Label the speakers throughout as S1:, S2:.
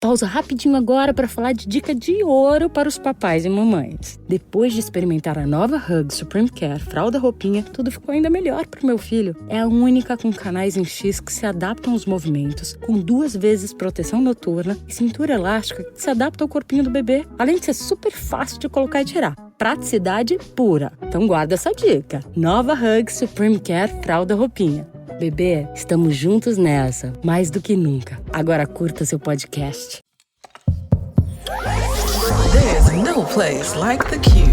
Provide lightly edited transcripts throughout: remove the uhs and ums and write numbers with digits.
S1: Pausa rapidinho agora para falar de dica de ouro para os papais e mamães. Depois de experimentar a nova Hug Supreme Care Fralda Roupinha, tudo ficou ainda melhor pro meu filho. É a única com canais em X que se adaptam aos movimentos, com 2 vezes proteção noturna e cintura elástica que se adapta ao corpinho do bebê, além de ser super fácil de colocar e tirar. Praticidade pura. Então guarda essa dica. Nova Hug Supreme Care Fralda Roupinha. Bebê, estamos juntos nessa, mais do que nunca. Agora curta seu podcast.
S2: There's no place like the Qube.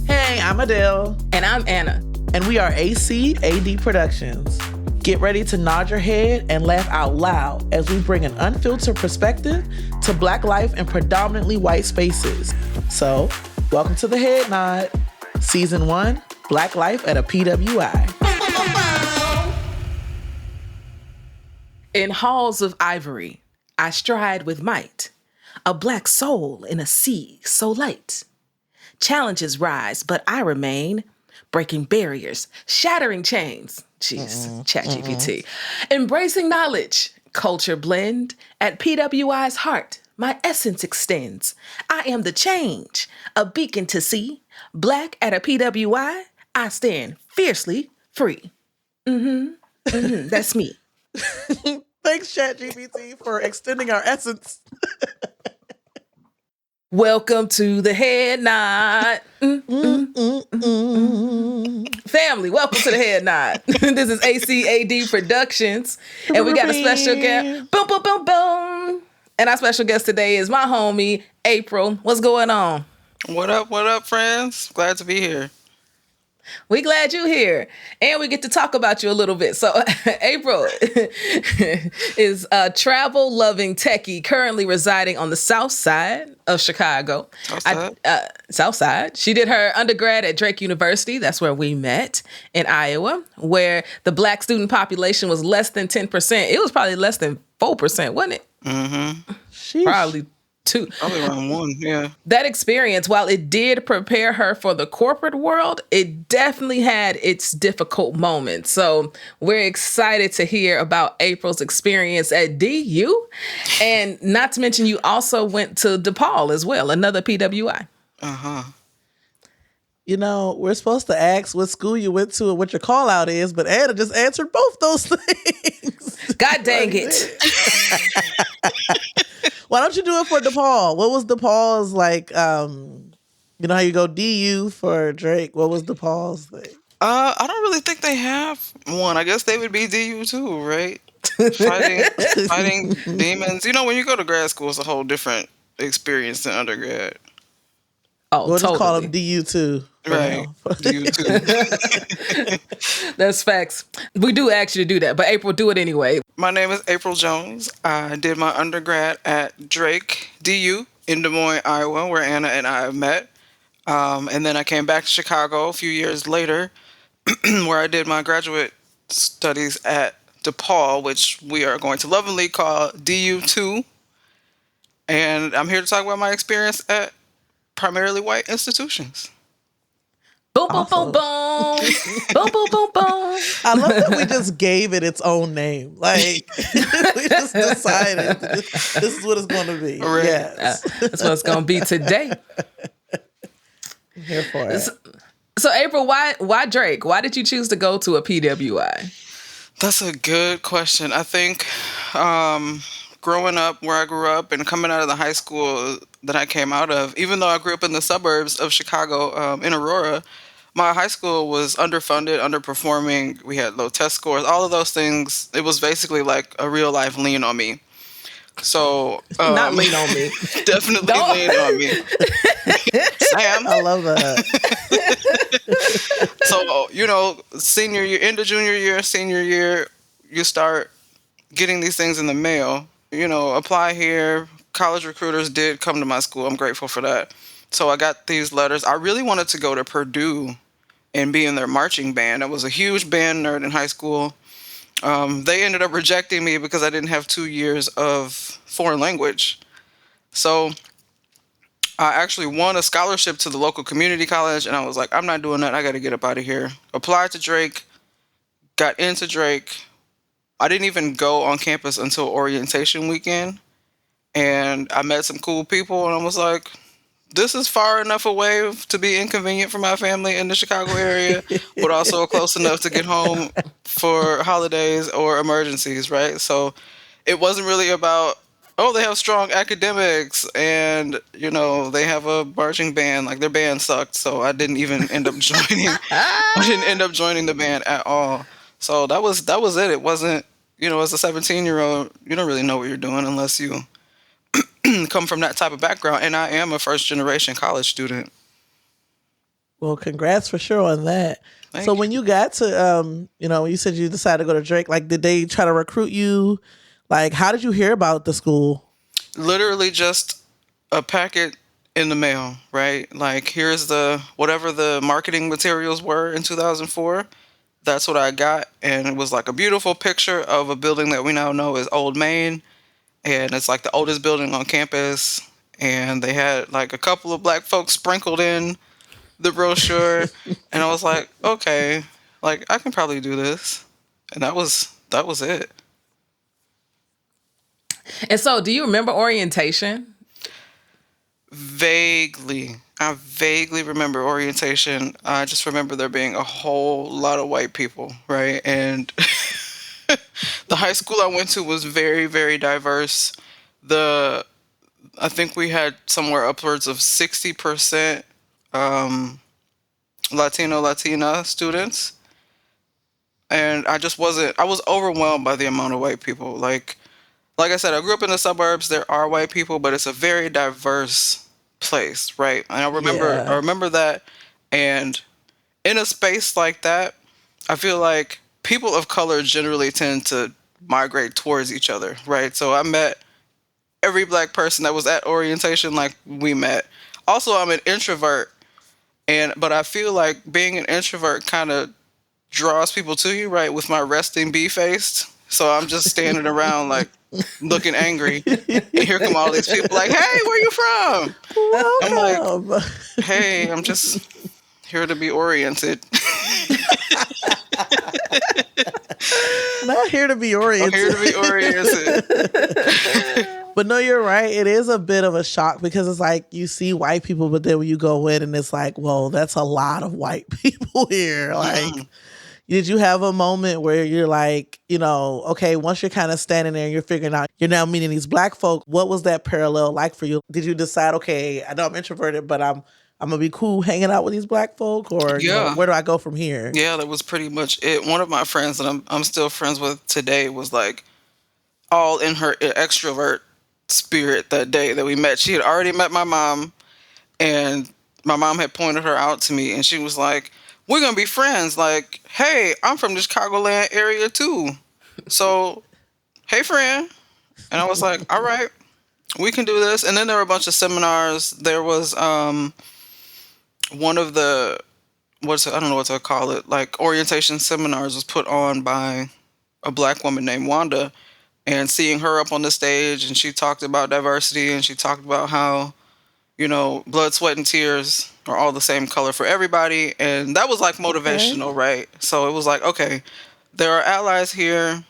S3: Hey, I'm Adell.
S4: And I'm Anna.
S3: And we are AD Productions. Get ready to nod your head and laugh out loud as we bring an unfiltered perspective to Black life in predominantly white spaces. So, welcome to The Head Nod, Season 1, Black Life at a PWI.
S4: In halls of ivory, I stride with might, a black soul in a sea so light. Challenges rise, but I remain, breaking barriers, shattering chains. Jeez, ChatGPT. Embracing knowledge, culture blend. At PWI's heart, my essence extends. I am the change, a beacon to see. Black at a PWI, I stand fiercely free. That's me.
S3: Thanks, ChatGPT, for extending our essence.
S4: Welcome to The Head Nod. Family, welcome to The Head Nod. This is AD Productions. And we got a special guest. Boom, boom, boom, boom. And our special guest today is my homie, April. What's going on?
S5: What up, friends? Glad to be here.
S4: We glad you're here. And we get to talk about you a little bit. So April is a travel-loving techie currently residing on the south side of Chicago. South side. She did her undergrad at Drake University. That's where we met in Iowa, where the Black student population was less than 10%. It was probably less than 4%, wasn't it?
S5: Mm-hmm.
S4: Sheesh. Probably 2.
S5: Probably around 1, yeah.
S4: That experience, while it did prepare her for the corporate world, it definitely had its difficult moments. So we're excited to hear about April's experience at DU. And not to mention, you also went to DePaul as well, another PWI.
S5: Uh-huh.
S3: You know, we're supposed to ask what school you went to and what your call out is, but Anna just answered both those things.
S4: God dang it.
S3: Why don't you do it for DePaul? What was DePaul's like, you know how you go DU for Drake? What was DePaul's thing?
S5: I don't really think they have one. I guess they would be DU too, right? Fighting demons. You know, when you go to grad school, it's a whole different experience than undergrad.
S4: Oh,
S3: we'll
S4: totally.
S3: just call them DU too.
S5: Right. DU too.
S4: That's facts. We do ask you to do that, but April, do it anyway.
S5: My name is April Jones. I did my undergrad at Drake DU in Des Moines, Iowa, where Anna and I met. And then I came back to Chicago a few years later, where I did my graduate studies at DePaul, which we are going to lovingly call DU2. And I'm here to talk about my experience at primarily white institutions.
S4: Boom, boom, boom, boom. Boom, boom, boom, boom.
S3: I love that we just gave it its own name. Like, we just decided this is what it's going to be.
S5: Right.
S3: Yes.
S4: That's what it's going to be today.
S3: I'm here for it.
S4: So April, why Drake? Why did you choose to go to a PWI?
S5: That's a good question. I think growing up where I grew up and coming out of the high school that I came out of, even though I grew up in the suburbs of Chicago, in Aurora, my high school was underfunded, underperforming. We had low test scores, all of those things. It was basically like a real life lean on me. So
S4: not lean on me.
S5: Definitely lean on me. Sam.
S3: I love that.
S5: So, you know, senior year, end of junior year, senior year, you start getting these things in the mail. You know, apply here. College recruiters did come to my school. I'm grateful for that. So I got these letters. I really wanted to go to Purdue and be in their marching band. I was a huge band nerd in high school. They ended up rejecting me because I didn't have 2 years of foreign language. So I actually won a scholarship to the local community college, and I was like, I'm not doing that. I got to get up out of here. Applied to Drake, got into Drake. I didn't even go on campus until orientation weekend, and I met some cool people, and I was like, this is far enough away to be inconvenient for my family in the Chicago area, but also close enough to get home for holidays or emergencies, right? So it wasn't really about, oh, they have strong academics and, you know, they have a marching band. Like, their band sucked, so I didn't even end up joining. I didn't end up joining the band at all. So that was it. It wasn't, you know, as a 17-year-old, you don't really know what you're doing unless you come from that type of background. And I am a first-generation college student.
S3: Well, congrats for sure on that.
S5: Thank
S3: so
S5: you.
S3: when you got to, you know, you said you decided to go to Drake, like, did they try to recruit you? Like, how did you hear about the school?
S5: Literally just a packet in the mail, right? Like, here's whatever the marketing materials were in 2004. That's what I got. And it was like a beautiful picture of a building that we now know is Old Main. And it's like the oldest building on campus. And they had like a couple of black folks sprinkled in the brochure. And I was like, okay, like, I can probably do this. And that was it.
S4: And so, do you remember orientation?
S5: Vaguely. I vaguely remember orientation. I just remember there being a whole lot of white people, right? And the high school I went to was very, very diverse. I think we had somewhere upwards of 60% Latina students. And I was overwhelmed by the amount of white people. Like I said, I grew up in the suburbs. There are white people, but it's a very diverse place, right? And I remember that. And in a space like that, I feel like people of color generally tend to migrate towards each other, right? So I met every black person that was at orientation, like, we met. Also, I'm an introvert, but I feel like being an introvert kind of draws people to you, right? With my resting bee face. So I'm just standing around like looking angry. And here come all these people like, hey, where you from?
S3: Welcome.
S5: I'm like, hey, I'm just here to be oriented.
S3: Not here to be oriented.
S5: I'm here to be oriented.
S3: But no, you're right. It is a bit of a shock because it's like you see white people, but then when you go in and it's like, whoa, that's a lot of white people here. Like, did you have a moment where you're like, you know, okay, once you're kind of standing there and you're figuring out you're now meeting these black folk, what was that parallel like for you? Did you decide, okay, I know I'm introverted, but I'm going to be cool hanging out with these black folk, or you know, where do I go from here?
S5: Yeah, that was pretty much it. One of my friends that I'm still friends with today was like all in her extrovert spirit that day that we met. She had already met my mom, and my mom had pointed her out to me, and she was like, we're going to be friends. Like, hey, I'm from the Chicagoland area too. So, hey, friend. And I was like, all right, we can do this. And then there were a bunch of seminars. There was one of the, I don't know what to call it, like orientation seminars was put on by a black woman named Wanda. And seeing her up on the stage, and she talked about diversity, and she talked about how, you know, blood, sweat, and tears are all the same color for everybody. And that was like motivational, right? So it was like, okay, there are allies here.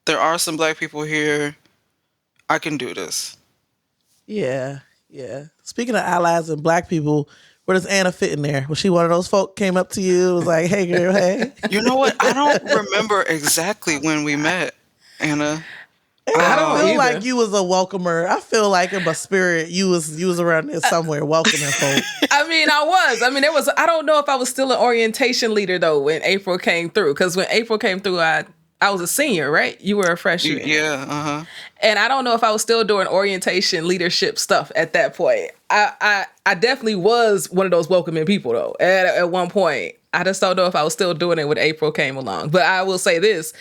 S5: There are some black people here. I can do this.
S3: Yeah. Speaking of allies and black people, where does Anna fit in there? Was she one of those folk came up to you, was like, hey, girl, hey?
S5: You know what? I don't remember exactly when we met, Anna.
S3: I don't feel
S4: either.
S3: like you was a welcomer. I feel like in my spirit, you was around there somewhere welcoming folk.
S4: I mean, I was. I mean, I don't know if I was still an orientation leader, though, when April came through. Because when April came through, I was a senior, right? You were a freshman.
S5: Yeah, uh-huh.
S4: And I don't know if I was still doing orientation leadership stuff at that point. I definitely was one of those welcoming people, though, at one point. I just don't know if I was still doing it when April came along. But I will say this.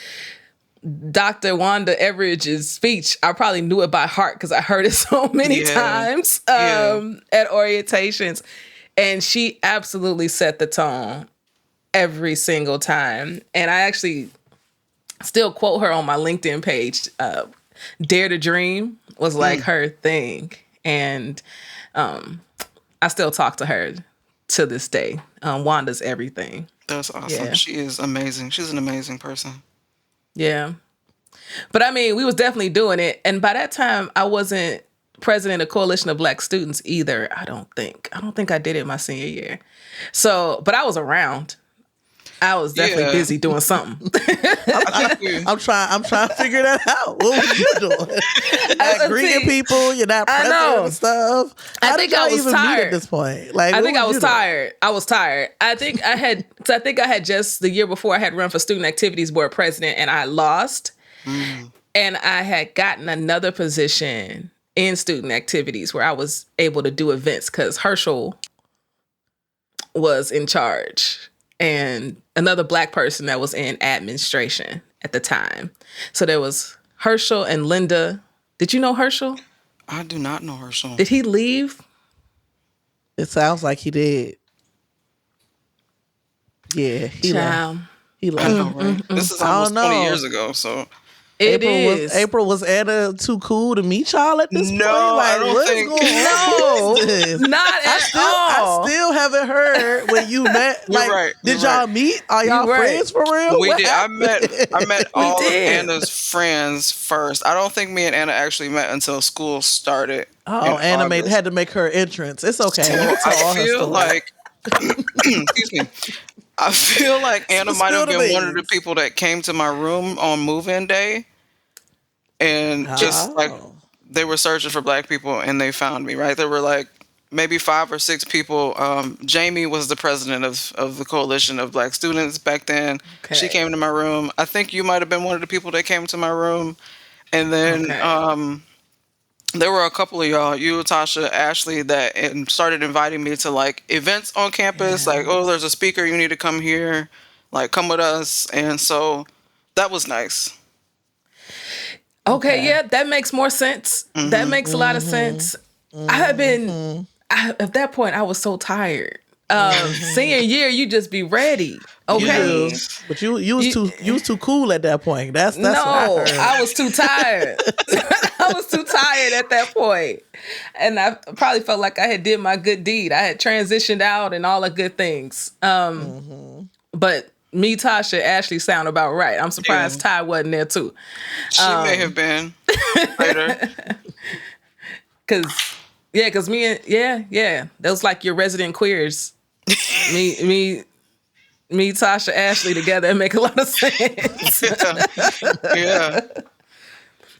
S4: Dr. Wanda Everidge's speech, I probably knew it by heart because I heard it so many times at orientations. And she absolutely set the tone every single time. And I actually still quote her on my LinkedIn page. Dare to Dream was like her thing. And I still talk to her to this day. Wanda's everything.
S5: That's awesome.
S4: Yeah.
S5: She is amazing. She's an amazing person.
S4: Yeah. But I mean, we was definitely doing it. And by that time, I wasn't president of Coalition of Black Students either, I don't think. I don't think I did it my senior year. So, but I was around. I was definitely busy doing something.
S3: I'm trying to figure that out. What were you doing? Like greeting people, you're not president and stuff.
S4: I think I was tired
S3: at this point. Like,
S4: I think I was tired. I was tired. I think I had just the year before I had run for Student Activities Board president and I lost. And I had gotten another position in student activities where I was able to do events because Herschel was in charge and another Black person that was in administration at the time. So there was Herschel and Linda. Did you know Herschel?
S5: I do not know Herschel.
S4: Did he leave?
S3: It sounds like he did. Yeah, he left. He left.
S5: Right? This is almost 20 years ago, so...
S3: April was Anna too cool to meet y'all at this point? Like,
S5: I don't think.
S3: No,
S4: not at all.
S3: I still haven't heard when you met. Like,
S5: right.
S3: Did y'all meet? Are y'all friends for real?
S5: We did. I met all of
S4: did.
S5: Anna's friends first. I don't think me and Anna actually met until school started.
S3: Oh, Anna had to make her entrance. It's okay.
S5: I feel like, excuse me. I feel like Anna might have been one of the people that came to my room on move-in day, and just like they were searching for Black people and they found me. Right, there were like maybe 5 or 6 people. Jamie was the president of the Coalition of Black Students back then. Okay. She came to my room. I think you might have been one of the people that came to my room, and then there were a couple of y'all, you, Tasha, Ashley, that started inviting me to like events on campus. Like, oh, there's a speaker, you need to come here. Like, come with us. And so that was nice.
S4: Okay, yeah, that makes more sense. That makes a lot of sense. I had been, at that point, I was so tired. Senior year, you just be ready. Okay,
S3: but you was too cool at that point. That's
S4: no,
S3: what
S4: I was too tired. I was too tired at that point, and I probably felt like I had did my good deed. I had transitioned out and all the good things. But me, Tasha, Ashley sound about right. I'm surprised Ty wasn't there too.
S5: She may have been later.
S4: Cause me and that was like your resident queers. me, Tasha, Ashley together and make a lot of sense.
S5: Yeah.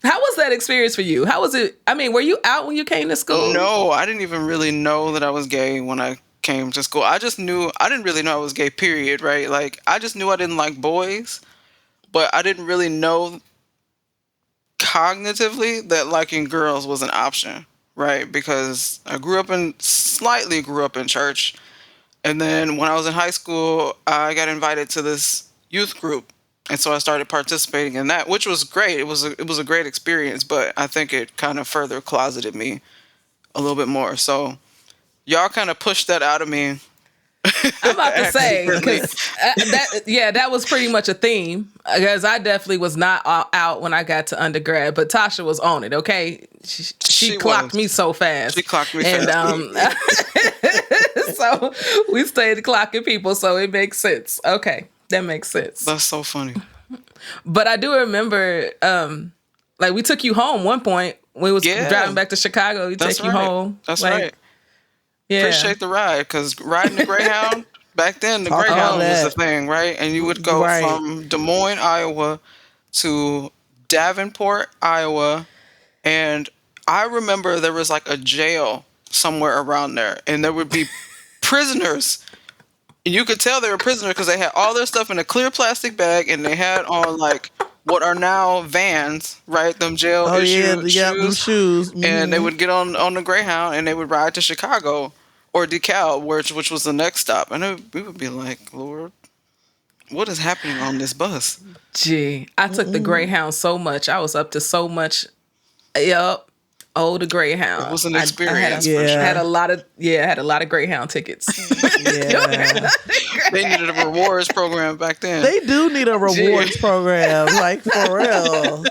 S4: How was that experience for you? How was it? I mean, were you out when you came to school?
S5: No, I didn't even really know that I was gay when I came to school. I just knew, I didn't really know I was gay, period, right? Like, I just knew I didn't like boys, but I didn't really know cognitively that liking girls was an option, right? Because I slightly grew up in church. And then when I was in high school, I got invited to this youth group. And so I started participating in that, which was great. It was a great experience, but I think it kind of further closeted me a little bit more. So y'all kind of pushed that out of me.
S4: I'm about to say, because that was pretty much a theme. Because I definitely was not out when I got to undergrad, but Tasha was on it. Okay, she clocked me so fast.
S5: She clocked me
S4: fast,
S5: and
S4: so we stayed clocking people. So it makes sense. Okay, that makes sense.
S5: That's so funny.
S4: But I do remember, like we took you home one point. We was driving back to Chicago. We take you home.
S5: That's
S4: like,
S5: right. Yeah. Appreciate the ride, because riding the Greyhound, back then the Greyhound was the thing, right? And you would go from Des Moines, Iowa to Davenport, Iowa. And I remember there was like a jail somewhere around there, and there would be prisoners. And you could tell they were prisoners because they had all their stuff in a clear plastic bag, and they had on like what are now Vans, right? Them jail shoes. Mm-hmm. And they would get on the Greyhound and they would ride to Chicago or DePaul, which was the next stop. And we would be like, Lord, what is happening on this bus?
S4: Gee, I took the Greyhound so much. I was up to so much. Yup. Oh, the Greyhound.
S5: It was an experience.
S4: I had a lot of Greyhound tickets.
S5: They needed a rewards program back then.
S3: They do need a rewards program, like for real.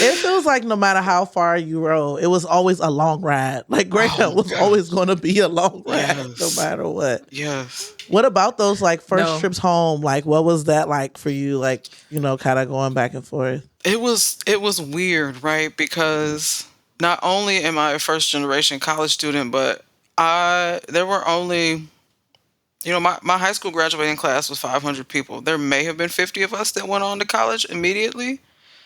S3: It feels like no matter how far you rode, it was always a long ride. Like Greyhound was always going to be a long ride, no matter what.
S5: Yes.
S3: What about those like first
S4: No.
S3: trips home? Like, what was that like for you? Like, you know, kind of going back and forth.
S5: It was weird, right? Because not only am I a first generation college student, but there were only, you know, my high school graduating class was 500 people. There may have been 50 of us that went on to college immediately.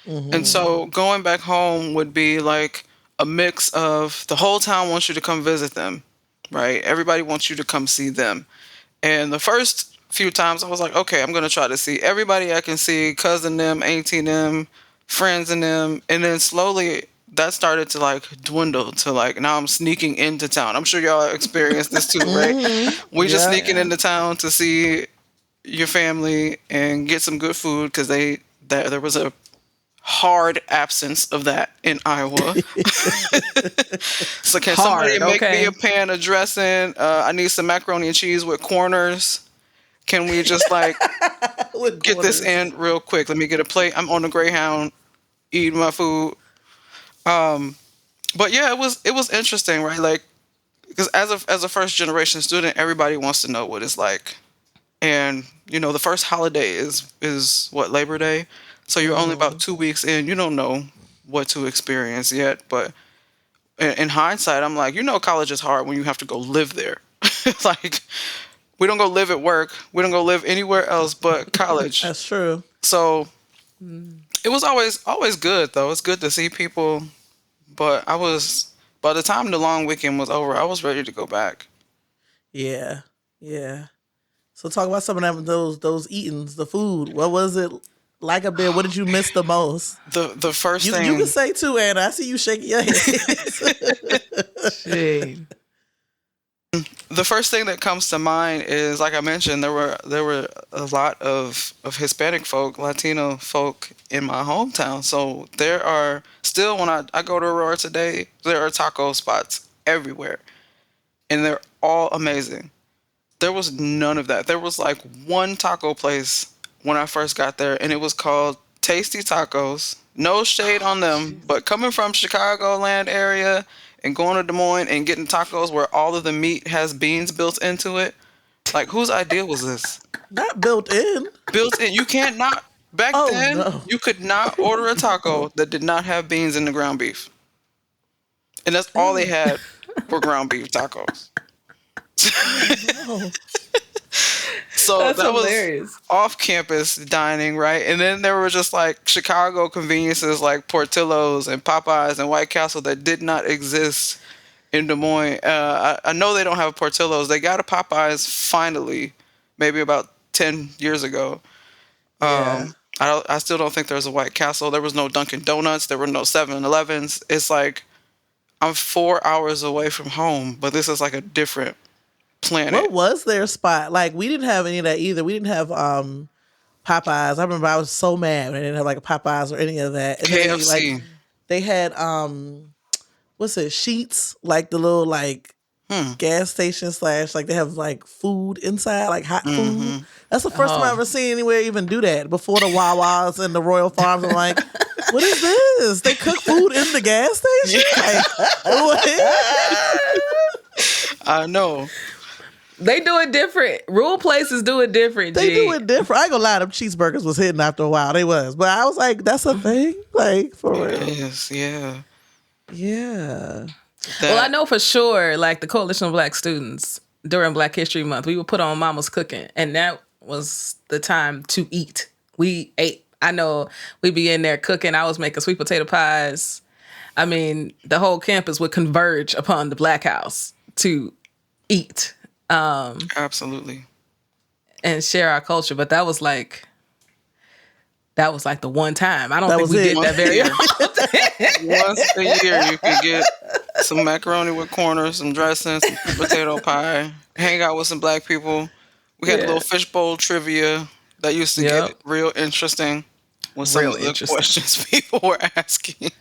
S5: And so going back home would be like a mix of the whole town wants you to come visit them, right? Everybody wants you to come see them. And the first few times I was like, okay, I'm going to try to see everybody I can see, cousin them, auntie them, friends in them. And then slowly that started to like dwindle to like, now I'm sneaking into town. I'm sure y'all experienced this too, right? We just sneaking into town to see your family and get some good food because there was a hard absence of that in Iowa. So can somebody make me a pan of dressing? I need some macaroni and cheese with corners. Can we just like get this in real quick? Let me get a plate. I'm on the Greyhound eating my food. But yeah, it was interesting, right? Like, because as a first generation student, everybody wants to know what it's like. And, you know, the first holiday is what, Labor Day? So you're only about 2 weeks in. You don't know what to experience yet. But in hindsight, I'm like, you know, college is hard when you have to go live there. Like, we don't go live at work. We don't go live anywhere else but college.
S3: That's true.
S5: So it was always good, though. It's good to see people. But by the time the long weekend was over, I was ready to go back.
S3: Yeah. Yeah. So talk about some of them, those eatings, the food. What was it like up there? What did you miss the most?
S5: The first thing
S3: you can say too, Anna. I see you shaking your head.
S4: Shame.
S5: The first thing that comes to mind is, like I mentioned, there were a lot of Hispanic folk, Latino folk in my hometown. So there are still, when I go to Aurora today, there are taco spots everywhere, and they're all amazing. There was none of that. There was like one taco place when I first got there, and it was called Tasty Tacos. No shade on them, but coming from Chicagoland area and going to Des Moines and getting tacos where all of the meat has beans built into it, like, whose idea was this?
S3: Not built in.
S5: Built in. You can't not. Back then,
S3: no.
S5: You could not order a taco that did not have beans in the ground beef. And that's all they had were ground beef tacos. So
S4: That's
S5: that
S4: hilarious.
S5: was off-campus dining, right? And then there were just like Chicago conveniences like Portillo's and Popeyes and White Castle that did not exist in Des Moines. I know they don't have a Portillo's. They got a Popeyes finally, maybe about 10 years ago.
S3: Yeah.
S5: I still don't think there's a White Castle. There was no Dunkin' Donuts. There were no 7-Elevens. It's like I'm 4 hours away from home, but this is like a different planet.
S3: What was their spot? Like, we didn't have any of that either. We didn't have Popeyes. I remember I was so mad when they didn't have like a Popeyes or any of that. And
S5: KFC.
S3: They had what's it, Sheets, like the little like gas station / like they have like food inside, like hot food. That's the first time I ever seen anywhere even do that. Before the Wawas and the Royal Farms, I'm like, what is this? They cook food in the gas station? Like, what?
S5: I know.
S4: They do it different. Rural places do it different,
S3: They
S4: G.
S3: do it different. I ain't gonna lie, them cheeseburgers was hitting after a while. They was. But I was like, that's a thing? Like, for real.
S5: Yes, yeah.
S3: Yeah.
S4: Well, I know for sure, like the Coalition of Black Students during Black History Month, we would put on Mama's Cooking, and that was the time to eat. We ate. I know we'd be in there cooking. I was making sweet potato pies. I mean, the whole campus would converge upon the Black House to eat.
S5: Absolutely.
S4: And share our culture. But that was like the one time. I don't think we did that very often.
S5: Once a year, you could get some macaroni with corners, some dressing, some potato pie, hang out with some Black people. We had a little fishbowl trivia that used to get real interesting with some of the questions people were asking.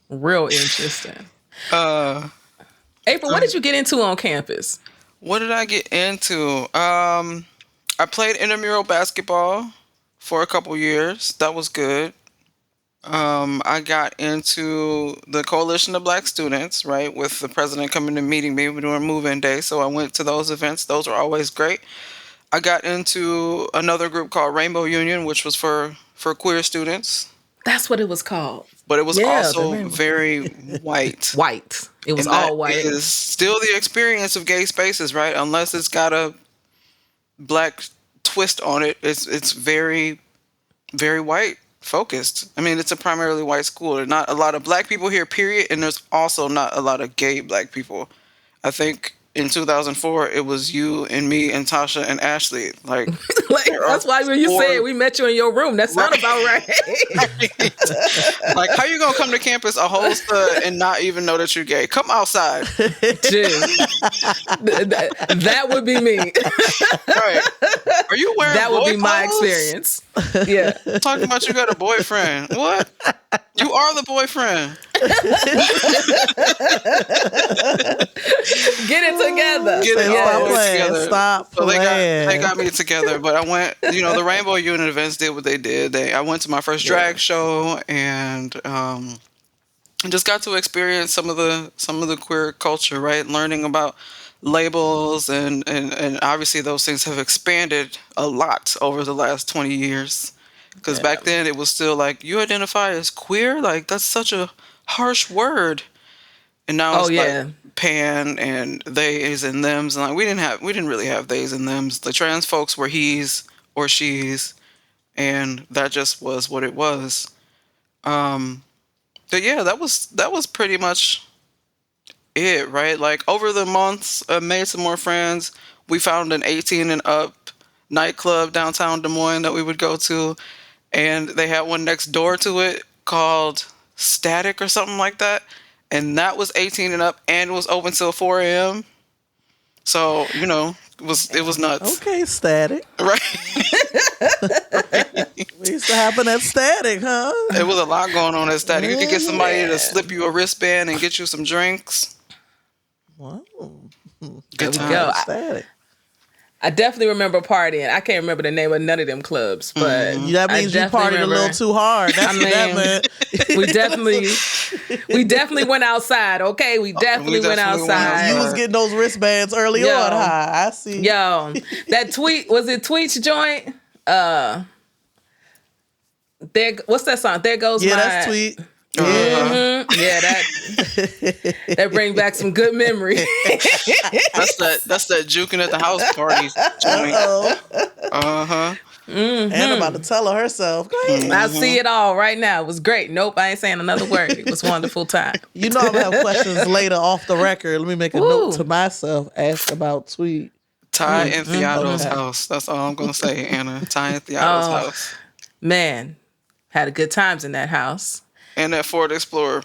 S4: Real interesting. April, what did you get into on campus?
S5: What did I get into? I played intramural basketball for a couple years. That was good. I got into the Coalition of Black Students, right, with the president coming and meeting me during move-in day. So I went to those events. Those were always great. I got into another group called Rainbow Union, which was for queer students,
S4: That's what it was called.
S5: but it was
S4: Yeah, the
S5: also
S4: Rainbow.
S5: very white.
S4: White. It was
S5: And that
S4: all white.
S5: is still the experience of gay spaces, right? Unless it's got a black twist on it, it's very, very white focused. I mean, it's a primarily white school. There's not a lot of black people here, period, and there's also not a lot of gay black people. I think in 2004 it was you and me and Tasha and Ashley. Like,
S4: Like, that's why when you said we met you in your room, that sounded about right.
S5: like, how you gonna come to campus a whole stud and not even know that you're gay? Come outside.
S4: Dude, that would be me.
S5: Right. Are you wearing
S4: That would
S5: boy
S4: be my
S5: clothes?
S4: experience. Yeah.
S5: Talking about you got a boyfriend. What? You are the boyfriend.
S4: Get it together.
S5: Get it
S3: Stop
S5: all
S3: playing.
S5: together.
S3: Stop
S5: So
S3: playing.
S5: they got me together, but I went, the Rainbow Unit events did what they did. I went to my first drag show and just got to experience some of the queer culture, right? Learning about labels and obviously those things have expanded a lot over the last 20 years. Because back then it was still like, you identify as queer? Like, that's such a harsh word. And now it's like pan and theys and thems. And like, we didn't really have theys and thems. The trans folks were he's or she's. And that just was what it was. But yeah, that was pretty much it, right? Like, over the months, I made some more friends. We found an 18 and up nightclub downtown Des Moines that we would go to. And they had one next door to it called Static or something like that. And that was 18 and up and was open till 4 a.m. So, it was nuts.
S3: Okay, Static.
S5: Right.
S3: We used to happen at Static, huh?
S5: It was a lot going on at Static. You could get somebody to slip you a wristband and get you some drinks.
S3: Wow.
S4: There
S5: Good
S4: we
S5: times.
S4: go.
S3: Static.
S4: I definitely remember partying. I can't remember the name of none of them clubs, but
S3: That means you partied a little too hard. That's what that meant.
S4: we definitely went outside. Okay, we definitely went outside.
S3: You was getting those wristbands early on, huh? I see.
S4: Yo, that tweet, was it Tweet's joint? What's that song? There goes my.
S3: That's Tweet.
S4: Yeah, that brings back some good memory.
S5: That's that juking at the house parties.
S3: Anna about to tell her herself. Go ahead.
S4: I see it all right now. It was great. Nope, I ain't saying another word. It was a wonderful time.
S3: You know I'm gonna have questions later off the record. Let me make a note to myself. Ask about Tweet.
S5: Ty and Theodore's house. That's all I'm gonna say, Anna. Ty and Theodore's house.
S4: Man, had a good times in that house.
S5: And that Ford Explorer.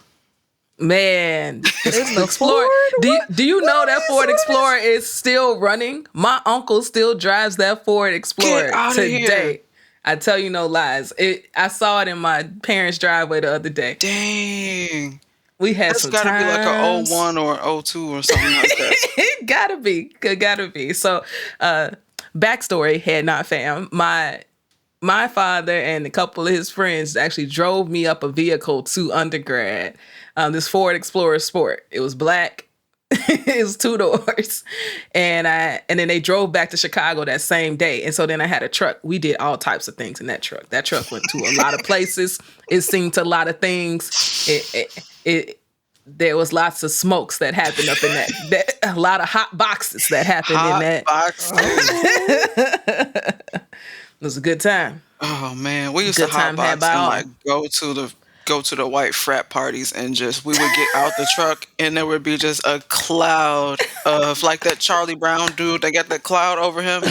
S4: Man, the Explorer. Do you know that Ford Explorer is still running? My uncle still drives that Ford Explorer
S5: Get outta
S4: today.
S5: here.
S4: I tell you no lies. I saw it in my parents' driveway the other day.
S5: Dang.
S4: We had
S5: That's
S4: some
S5: gotta
S4: times.
S5: be like a 01 or 02 or something like that.
S4: It gotta be. It gotta be. So, backstory, Head Not Fam. My father and a couple of his friends actually drove me up a vehicle to undergrad. This Ford Explorer Sport. It was black. It was 2 doors. And then they drove back to Chicago that same day. And so then I had a truck. We did all types of things in that truck. That truck went to a lot of places. It seen to a lot of things. There was lots of smokes that happened up in that a lot of hot boxes that happened in that. It was a good time.
S5: Oh man, we used
S4: Good
S5: to hotbox
S4: time
S5: and
S4: had
S5: like go to the white frat parties and we would get out the truck and there would be just a cloud of like that Charlie Brown dude. They got that cloud over him.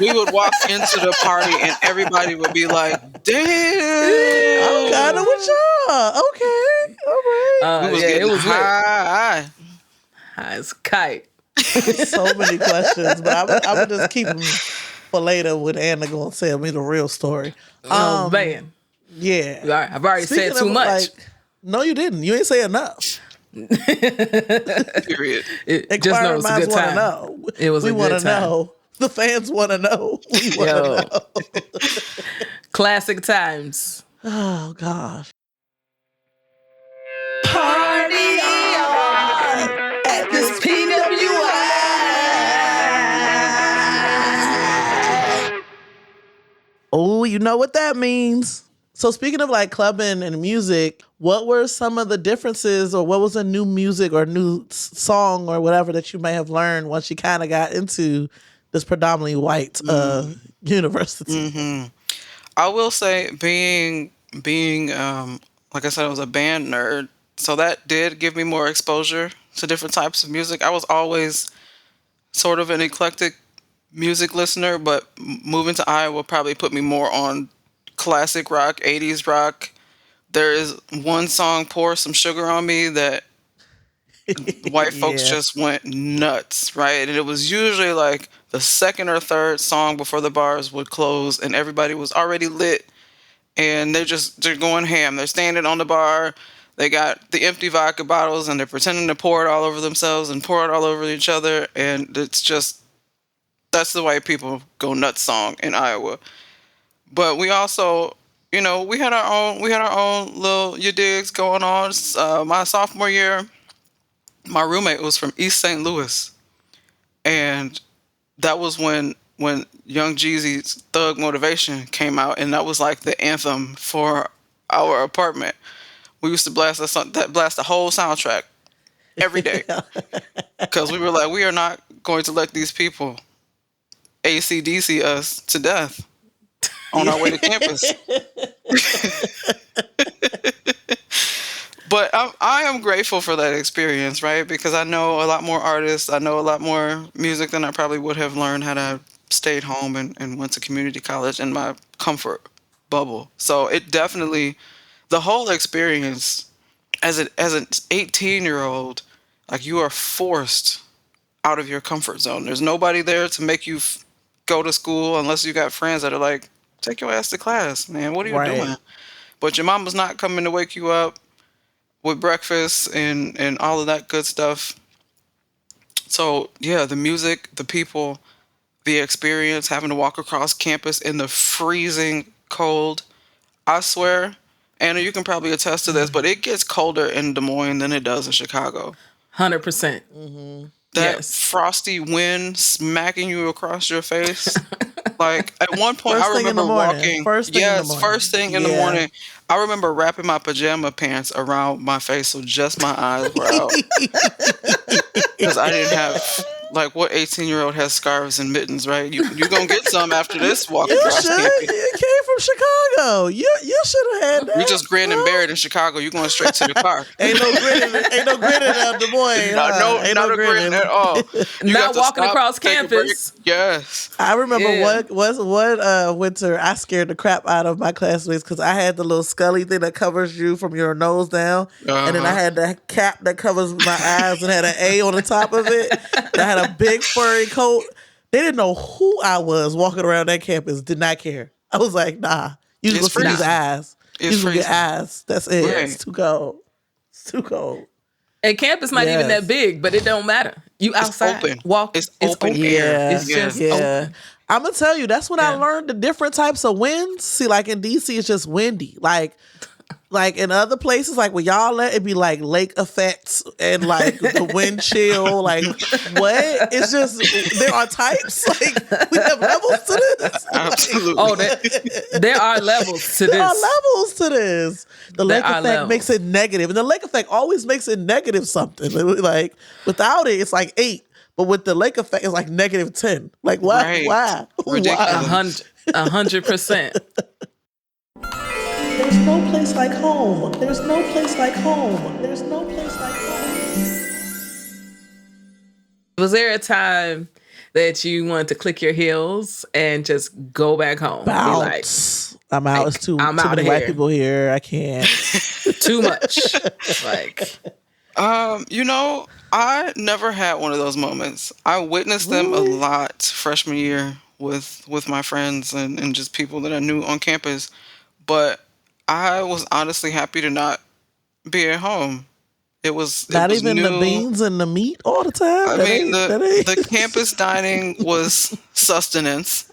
S5: We would walk into the party and everybody would be like, "Damn,
S3: I'm kind of with y'all." Okay, all right.
S5: we was getting
S4: it was
S5: high."
S4: high as a kite.
S3: So many questions, but I would just keep them for later when Anna gonna tell me the real story.
S4: Oh man.
S3: Yeah.
S4: I've already said too much.
S3: No, you didn't. You ain't say enough.
S5: Period.
S4: Just know it was a good time.
S3: Know.
S4: It was
S3: we
S4: a good time.
S3: Know. The fans want to know. We want to know.
S4: Classic times.
S3: Oh gosh. Ooh, you know what that means. So speaking of like clubbing and music, what were some of the differences, or what was a new music or new song or whatever that you may have learned once you kind of got into this predominantly white university?
S5: I will say being like I said, I was a band nerd, so that did give me more exposure to different types of music. I was always sort of an eclectic music listener, but moving to Iowa probably put me more on classic rock, 80s rock. There is one song, Pour Some Sugar on Me, that white folks just went nuts, right? And it was usually like the second or third song before the bars would close and everybody was already lit and they're going ham. They're standing on the bar. They got the empty vodka bottles and they're pretending to pour it all over themselves and pour it all over each other. And it's just, that's the white people go nuts song in Iowa. But we also, we had our own little you digs going on. My sophomore year, my roommate was from East St. Louis. And that was when Young Jeezy's Thug Motivation came out, and that was like the anthem for our apartment. We used to blast the whole soundtrack every day because we were like, we are not going to let these people AC/DC us to death on our way to campus. But I am grateful for that experience, right? Because I know a lot more artists. I know a lot more music than I probably would have learned had I stayed home and went to community college in my comfort bubble. So it definitely, the whole experience as an 18-year-old, like you are forced out of your comfort zone. There's nobody there to make you go to school unless you got friends that are like, take your ass to class, man. What are you doing? But your mama's not coming to wake you up with breakfast and all of that good stuff. So yeah, the music, the people, the experience, having to walk across campus in the freezing cold. I swear, Anna, you can probably attest to this, but it gets colder in Des Moines than it does in Chicago.
S4: 100%.
S5: That frosty wind smacking you across your face. Like at one point, I remember walking. First thing in the morning. I remember wrapping my pajama pants around my face so just my eyes were out. Because I didn't have, like, what 18-year-old has scarves and mittens, right? You gonna get some after this walk across campus.
S3: You came from Chicago. You should have had that.
S5: You just grin and bear it in Chicago. You going straight to the car.
S3: Ain't no grinning in Des Moines.
S5: Not a grin at all.
S4: Not walking across campus.
S5: Yes.
S3: I remember what winter I scared the crap out of my classmates because I had the little scully thing that covers you from your nose down, and then I had the cap that covers my eyes and had an A on the top of it. And I had a big furry coat. They didn't know who I was walking around that campus. Did not care. I was like, nah. You just gonna see these eyes. You just gonna get eyes. That's it. Right. It's too cold. It's too cold.
S4: And campus not even that big, but it don't matter. You outside.
S5: It's open.
S4: Walk.
S5: It's open air.
S4: It's just open.
S3: I'm gonna tell you, that's when I learned the different types of winds. See, like in DC, it's just windy. Like in other places, like where y'all at, it'd be like lake effects and like the wind chill. Like what? It's just there are types. Like we have levels to this.
S5: Absolutely.
S4: There are levels to this.
S3: There are levels to this. The lake effect makes it negative, and the lake effect always makes it negative something. Like without it, it's like 8. But with the lake effect, it's like negative 10. Like why?
S5: Right.
S3: Why?
S5: Ridiculous.
S4: 100%.
S3: There's no place like home. There's no place like home. There's no place like home.
S4: Was there a time that you wanted to click your heels and just go back home?
S3: Bounce. I'm out. It's too many white people here. I can't.
S4: Too much.
S5: I never had one of those moments. I witnessed them a lot freshman year with my friends and just people that I knew on campus. But I was honestly happy to not be at home. It was
S3: not even new. The beans and the meat all the time.
S5: I mean, the campus dining was sustenance.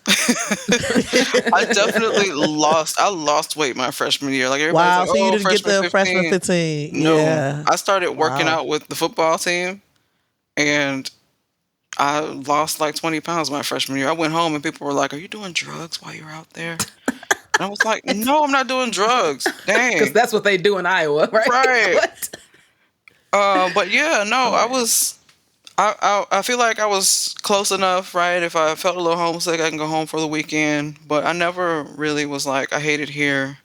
S5: I definitely lost weight my freshman year. Like everybody's like,
S3: so you didn't get the freshman 15.
S5: No,
S3: yeah.
S5: I started working out with the football team, and I lost like 20 pounds my freshman year. I went home and people were like, "Are you doing drugs while you're out there?" And I was like, no, I'm not doing drugs. Dang.
S4: Because that's what they do in Iowa, right?
S5: Right.
S4: What?
S5: But yeah, no, I feel like I was close enough, right? If I felt a little homesick, I can go home for the weekend. But I never really was like, I hate it here.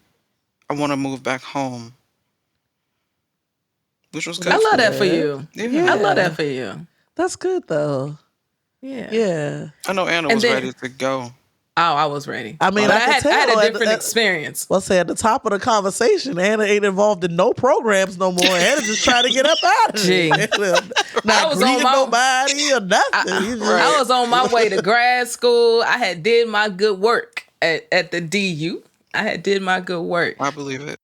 S5: I want to move back home. Which was good.
S4: I love that for you.
S5: Yeah.
S4: I love that for you.
S3: That's good though.
S4: Yeah.
S3: Yeah.
S5: I know Anna was ready to go.
S4: Oh, I was ready.
S3: I mean,
S4: but
S3: I could
S4: had
S3: tell
S4: a
S3: at
S4: different
S3: the-
S4: experience.
S3: Let's say at the top of the conversation, Anna ain't involved in no programs no more. Anna just trying to get up out of
S4: Gee.
S3: it.
S4: I
S3: Not
S4: was
S3: greeting
S4: on my-
S3: nobody or nothing. You just-
S4: I was on my way to grad school. I had did my good work at the DU. I had did my good work.
S5: I believe it.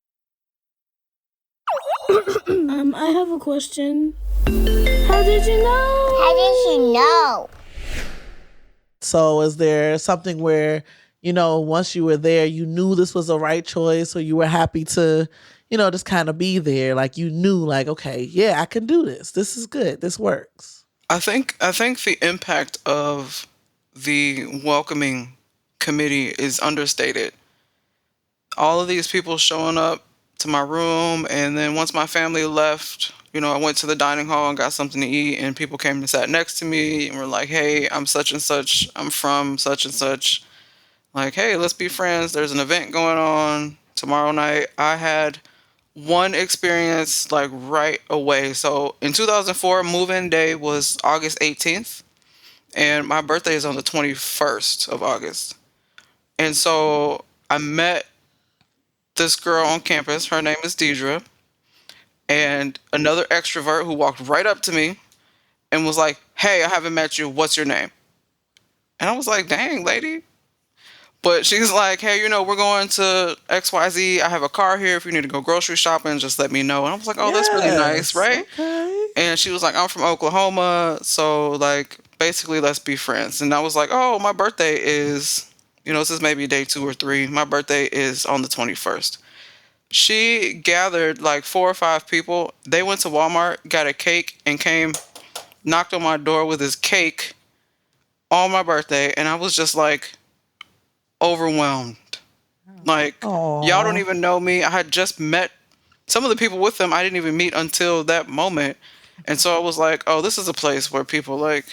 S6: I have a question. How did you know?
S7: How did she know?
S3: So is there something where, once you were there, you knew this was the right choice, or you were happy to, just kind of be there? Like you knew, like, okay, yeah, I can do this. This is good. This works.
S5: I think the impact of the welcoming committee is understated. All of these people showing up to my room, and then once my family left, I went to the dining hall and got something to eat, and people came and sat next to me and were like, hey, I'm such and such. I'm from such and such. Like, hey, let's be friends. There's an event going on tomorrow night. I had one experience like right away. So in 2004, move-in day was August 18th, and my birthday is on the 21st of August. And so I met this girl on campus. Her name is Deidre. And another extrovert who walked right up to me and was like, hey, I haven't met you. What's your name? And I was like, dang, lady. But she's like, hey, we're going to XYZ. I have a car here. If you need to go grocery shopping, just let me know. And I was like, oh, that's really nice, right?
S3: Okay.
S5: And she was like, I'm from Oklahoma. So, like, basically, let's be friends. And I was like, oh, my birthday is, this is maybe day 2 or 3. My birthday is on the 21st. She gathered like 4 or 5 people. They went to Walmart, got a cake, and came, knocked on my door with his cake on my birthday. And I was just like overwhelmed. Like,
S3: Aww.
S5: y'all don't even know me. I had just met some of the people with them. I didn't even meet until that moment. And so I was like, oh, this is a place where people like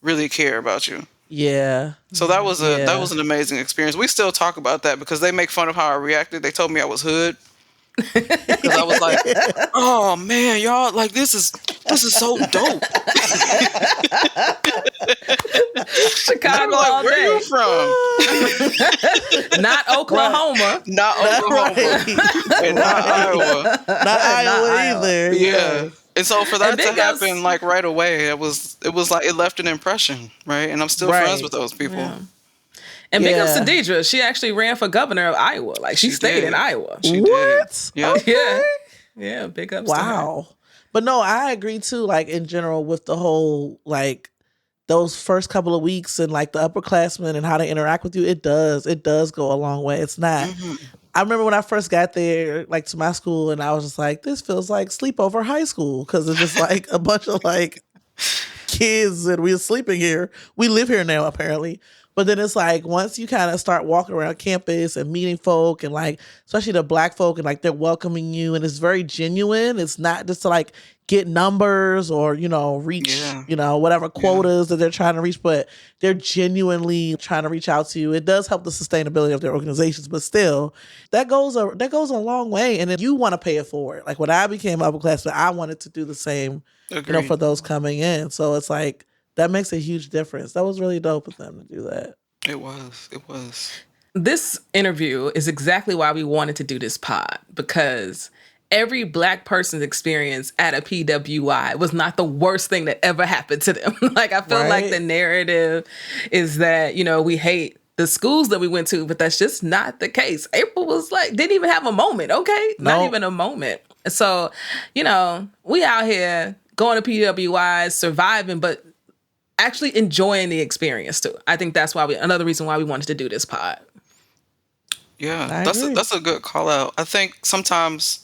S5: really care about you.
S3: Yeah.
S5: So that was
S3: Yeah.
S5: that was an amazing experience. We still talk about that because they make fun of how I reacted. They told me I was hood because I was like, "Oh man, y'all, like this is so dope."
S4: Chicago
S5: like,
S4: all
S5: where
S4: day.
S5: you from?
S4: Not Oklahoma.
S5: Not Oklahoma, and not Iowa.
S3: Not Iowa either.
S5: Yeah. And so for that
S4: And
S5: to
S4: big ups-
S5: happen like right away, it was like it left an impression, right? And I'm still
S3: Right.
S5: friends with those people.
S4: Yeah. And big ups to
S3: Yeah.
S4: Deidre. She actually ran for governor of Iowa. Like she stayed
S5: did.
S4: in Iowa.
S5: She
S3: What?
S5: did. Yeah.
S4: Yeah. Yeah, big ups to her.
S3: Wow. But no, I agree too, like in general with the whole, like those first couple of weeks and like the upperclassmen and how they interact with you, it does go a long way. It's not. I remember when I first got there, like to my school, and I was just like, this feels like sleepover high school because it's just like a bunch of like kids and we're sleeping here. We live here now, apparently. But then it's like once you kind of start walking around campus and meeting folk and like, especially the Black folk, and like they're welcoming you and it's very genuine. It's not just to like get numbers or, reach, whatever quotas that they're trying to reach, but they're genuinely trying to reach out to you. It does help the sustainability of their organizations, but still that goes a long way. And then you want to pay it forward. Like when I became upperclassman, I wanted to do the same,
S5: Agreed.
S3: for those coming in. So it's like, that makes a huge difference. That was really dope of them to do that.
S5: It was.
S4: This interview is exactly why we wanted to do this pod, because every Black person's experience at a PWI was not the worst thing that ever happened to them. Like, I feel like the narrative is that, we hate the schools that we went to, but that's just not the case. April was like, didn't even have a moment, okay? Not even a moment. So, we out here going to PWIs, surviving, but actually enjoying the experience too. I think that's why another reason why we wanted to do this pod.
S5: Yeah, that's a good call out. I think sometimes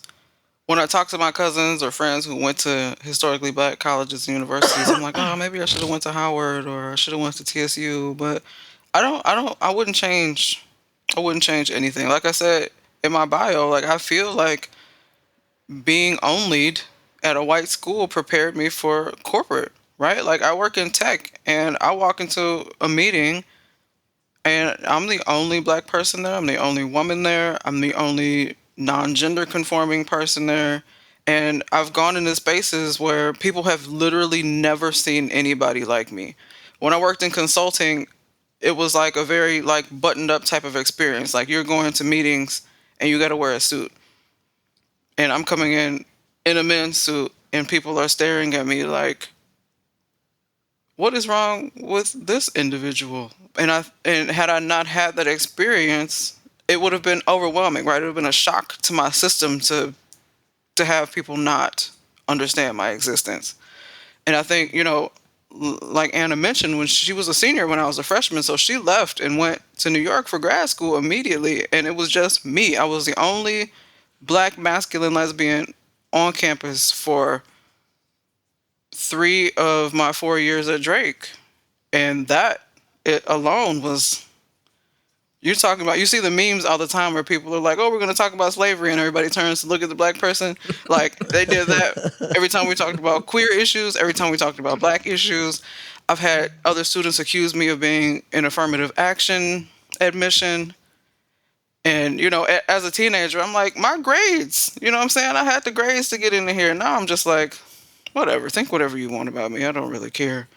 S5: when I talk to my cousins or friends who went to historically Black colleges and universities, I'm like, oh, maybe I should have went to Howard or I should have went to TSU, but I wouldn't change I wouldn't change anything. Like I said in my bio, like I feel like being onlyed at a white school prepared me for corporate, right? Like I work in tech and I walk into a meeting and I'm the only black person there. I'm the only woman there. I'm the only non-gender conforming person there. And I've gone into spaces where people have literally never seen anybody like me. When I worked in consulting, it was like a very like buttoned up type of experience. Like you're going to meetings and you got to wear a suit. And I'm coming in a men's suit and people are staring at me like, what is wrong with this individual? And had I not had that experience, it would have been overwhelming, right? It would have been a shock to my system to have people not understand my existence. And I think, you know, like Anna mentioned, when she was a senior when I was a freshman, so she left and went to New York for grad school immediately, and it was just me. I was the only black masculine lesbian on campus for 3 of my 4 years at Drake. And that it alone was, you see the memes all the time where people are like, oh, we're going to talk about slavery, and everybody turns to look at the black person. Like they did that every time we talked about queer issues, every time we talked about black issues. I've had other students accuse me of being an affirmative action admission. And, you know, as a teenager, I'm like, my grades, you know what I'm saying? I had the grades to get into here. Now I'm just like, whatever, think whatever you want about me. I don't really care.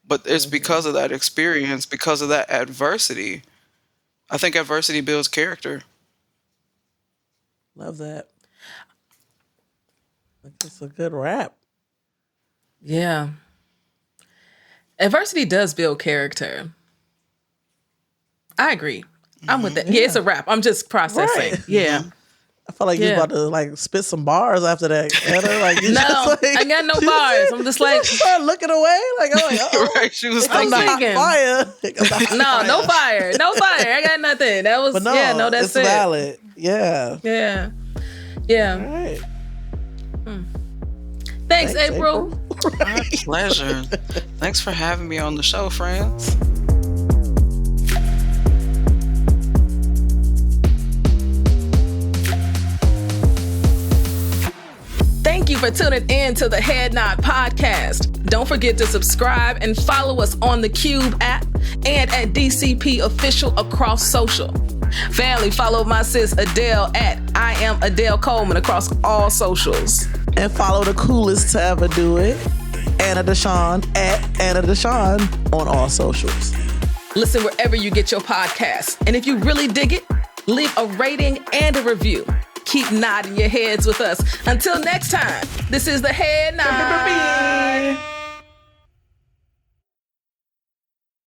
S5: But it's because of that experience, because of that adversity. I think adversity builds character.
S3: Love that. It's a good rap.
S4: Yeah. Adversity does build character. I agree. I'm with that. Yeah, it's a wrap. I'm just processing.
S3: Right.
S4: Yeah.
S3: I feel like you're about to like spit some bars after that. Anna. Like, you
S4: No,
S3: just, like,
S4: I got no bars. I'm just like,
S3: start looking away. Like, I'm like, oh,
S5: Right, she was
S3: I'm
S5: thinking.
S3: not fire.
S4: no fire. No fire. I got nothing. That was,
S3: But no,
S4: that's
S3: it's
S4: it.
S3: valid. Yeah.
S4: Yeah. Yeah.
S3: All right.
S4: Thanks, April.
S5: My pleasure. Thanks for having me on the show, friends.
S4: Thank you for tuning in to the Head Nod Podcast. Don't forget to subscribe and follow us on the Qube app and at DCP Official across social. Family, follow my sis Adell at I am Adell Coleman across all socials.
S3: And follow the coolest to ever do it, Anna DeShawn at Anna DeShawn on all socials.
S4: Listen wherever you get your podcasts. And if you really dig it, leave a rating and a review. Keep nodding your heads with us. Until next time, this is the Head Nod.